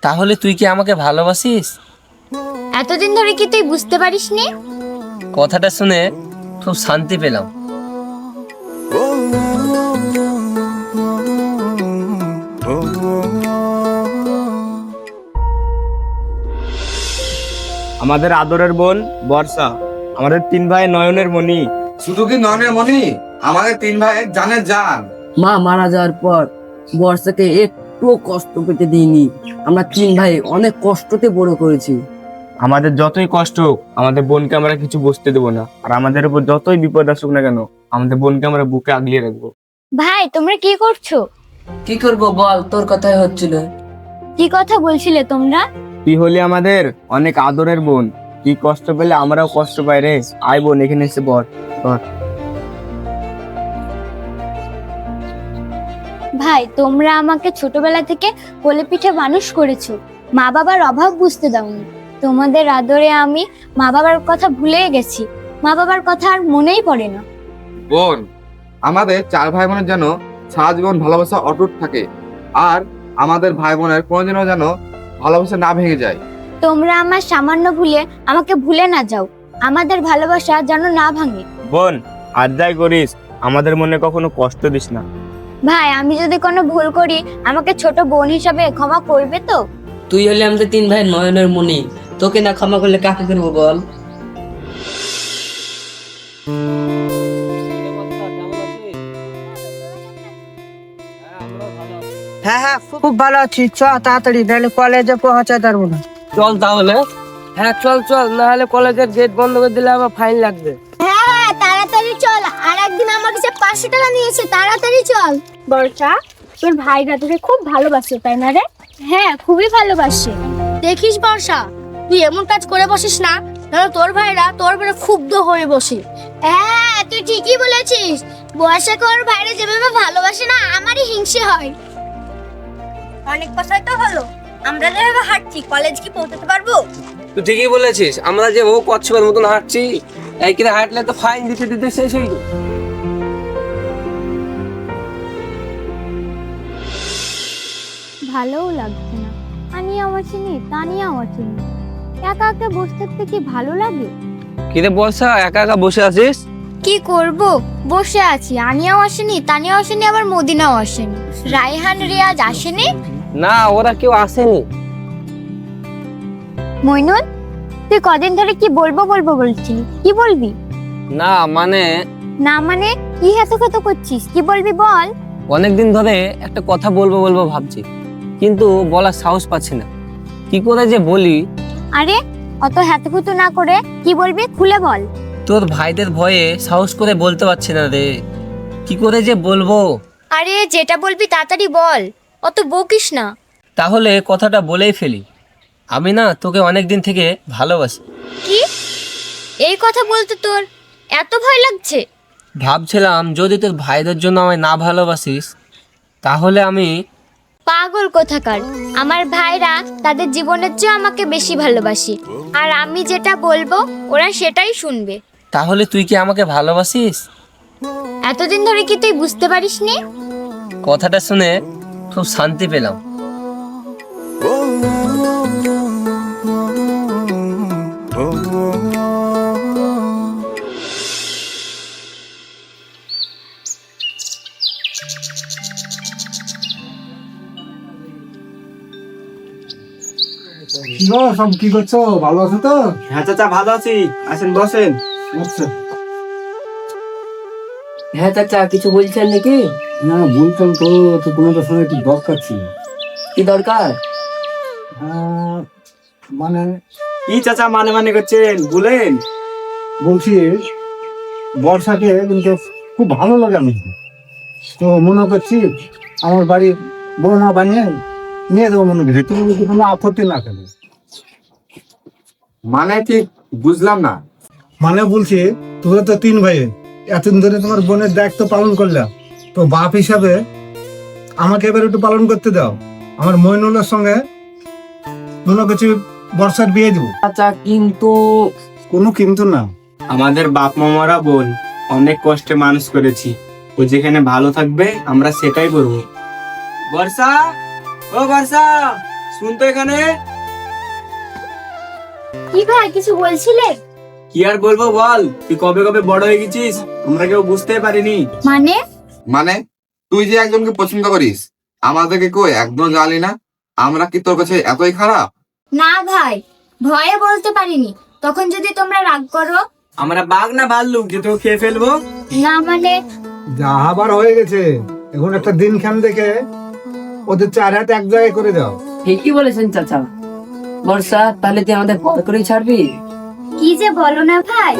তাহলে তুই কি আমাকে ভালোবাসিস? এতদিন ধরে কি তুই বুঝতে পারিসনি? কথাটা শুনে খুব শান্তি পেলাম। আমাদের আদরের বোন বর্ষা, আমাদের 3 ভাই নয়নের মণি। শুধু কি নয়নের মণি, আমাদের 3 ভাই জানের জান। মা মারা যাওয়ার পর বর্ষাকে একটু কষ্ট পেতে দিইনি। আমরা 3 ভাই অনেক কষ্টতে বড় করেছি। আমাদের যতই কষ্ট হোক, আমাদের বোনকে আমরা কিছু বুঝতে দেবো না। আর আমাদের উপর যতই বিপদ আসুক না কেন, আমাদের বোনকে আমরা বুকে আগলিয়ে রাখবো। ভাই তোমরা কি করছো? কি করব বল, তোর কথাই হচ্ছিল। কি কথা বলছিলে তোমরা? তুই হলি আমাদের অনেক আদরের বোন, তুই কষ্ট পেলে আমরাও কষ্ট পাই রে। আয় বোন, এখানে এসে বল। ভাই তোমরা আমাকে ছোটবেলা থেকে কোলে পিঠে মানুষ করেছো, মা বাবার অভাব বুঝতে দাওনি। তোমাদের আদরে আমি মা বাবার কথা ভুলেই গেছি, মা বাবার কথা আর মনেই পড়ে না। বোন, আমাদের 4 ভাই বোনের যেন সারা জীবন ভালোবাসা অটুট থাকে, আর আমাদের ভাই বোনের কোনোদিনও যেন ভালোবাসা না ভেঙে যায়। তোমরা আমার সামান্য ভুলে আমাকে ভুলে না যাও, আমাদের ভালোবাসা যেন না ভাঙে। বোন, আর যাই করিস আমাদের মনে কখনো কষ্ট দিস না। ভাই আমি যদি কোনো ভুল করি আমাকে ছোট বোন হিসাবে ক্ষমা করবে তো? তুই হলে আমাদের 3 ভাই নয়নের মণি, তোকে না ক্ষমা করলে কাকে করবো বল? হ্যাঁ হ্যাঁ, খুব ভালো আছি। চ তাড়াতাড়ি, নাহলে কলেজে পৌঁছাতে পারবো না। চল তাহলে। হ্যাঁ চল চল, না হলে কলেজের গেট বন্ধ করে দিলে আবার ফাইন লাগবে। হ্যাঁ তাড়াতাড়ি চল, আর একদিন আমার কাছে 500 টাকা নিয়েছে, তাড়াতাড়ি চল। বর্ষা, তোর ভাইরা তোকে খুব ভালোবাসে তাই না রে? হ্যাঁ খুবই ভালোবাসে। দেখিস বর্ষা, তুই এমন কাজ করে বসিস না, তাহলে তোর ভাইরা তোর উপরে ক্ষুব্ধ হয়ে বসে। হ্যাঁ তুই ঠিকই বলেছিস, বর্ষাকে ওর ভাইরা যেভাবে ভালোবাসে না, আমারই হিংসে হয়। অনেক কথাই তো হলো, আমরা যেভাবে হাঁটছি কলেজ কি পৌঁছাতে পারবো? তুই ঠিকই বলেছিস, আমরা যে ও কচ্ছপের মতন হাঁটছি, এইখানে হাঁটলে তো ফাইন দিতে দিতে শেষ হয়ে যাবে। ভালোও লাগছে না, আনিয়া আমার চিনি তানিয়া আমার চিনি, একা একা বসে থাকতে কি ভালো লাগে? কিরে বর্ষা, একা একা বসে আছিস? কি করব, বসে আছি। আনিয়াও আসেনি, তানিয়াও আসেনি, আবার মদিনাও আসেনি, রায়হান রিয়াজ আসেনি। না, ওরা কেউ আসেনি। মইনুল, তুই কদিন ধরে কি বলবো বলবো বলছিলি, কি বলবি? না মানে, না মানে কি হেতু করছিস, কি বলবি বল? অনেকদিন ধরে একটা কথা বলবো বলবো ভাবছি, কিন্তু বলার সাহস পাচ্ছি না, কি করে যে বলি। আরে অত হেতু না করে কি বলবি খুলে বল। তোর ভাইদের ভয়ে সাহস করে বলতে পারছি না রে, কি করে যে বলবো। আরে যেটা বলবি তাড়াতাড়ি বল, অত বকিস না। তাহলে কথাটা বলেই ফেলি, আমি না তোকে অনেকদিন থেকে ভালোবাসি। কি, এই কথা বলতে তোর এত ভয় লাগছে? ভাবছিলাম যদি তোর ভাইদের জন্য আমায় না ভালোবাসিস, তাহলে আমি। পাগল কোথাকার, আমার ভাইরা তাদের জীবনের চেয়ে আমাকে বেশি ভালোবাসি, আর আমি যেটা বলবো ওরা সেটাই শুনবে। তাহলে তুই কি আমাকে ভালোবাসিস? এতদিন ধরে কি তুই বুঝতে পারিসনি? কথাটা শুনে খুব শান্তি পেলাম। কি গো, সব কি করছো? ভালো আছো তো? হ্যাঁ চাচা, ভালো আছি। আসেন বসেন। আচ্ছা। হ্যাঁ চাচা, কিছু বলছেন নাকি? না বলতাম তো, তোমাদের সঙ্গে একটু দরকার ছিল। কি দরকার? মানে কি চাচা মানে মানে করছেন, বলেন। বলছি, বর্ষাকে কিন্তু খুব ভালো লাগে আমি, তো মনে করছি আমার বাড়ি বৌমা বানিয়ে নিয়ে দেবো মনে করছি, তুমি যদি কোনো আপত্তি না করে। মানে ঠিক বুঝলাম না। মানে বলছি, তোমরা তো 3 ভাই, এতদিন ধরে তোমার বোনের দায়িত্ব পালন করলাম, তো বাপ হিসাবে আমাকে এবার একটু পালন করতে দাও। আমার মইনুলের সঙ্গে মনে করছি বর্ষার বিয়ে দেবো। চাচা কিন্তু। কোনো কিন্তু না। আমাদের বাপ মামারা বোন অনেক কষ্টে মানুষ করেছি, ও যেখানে ভালো থাকবে আমরা সেটাই করবো। বর্ষা, ও বর্ষা, শুনতো এখানে? কি ভাই কিছু বলছিলে? কি আর বলবো বল, তুই কবে কবে বড় হয়ে গেছিস, আমরা কেউ বুঝতে পারিনি। মানে? মানে তুই যে একজনকে পছন্দ করিস, আমাদেরকে কই একদম জানি না? আমরা কি তোর কাছে এতই খারাপ? না ভাই, ভয়ে বলতে পারিনি। তখন যদি তোমরা রাগ করো। আমরা বাঘ না ভাল্লুক যে তোকে খেয়ে ফেলবো? না মানে যা আবার হয়ে গেছে, এখন একটা দিন খান দেখে ওদের 4 হাত এক জায়গায় করে দাও। ঠিকই বলেছেন চাচা। বর্ষা, তাহলে তুই আমাদের ভয় করেই ছাড়বি? কি যে বলো না ভাই।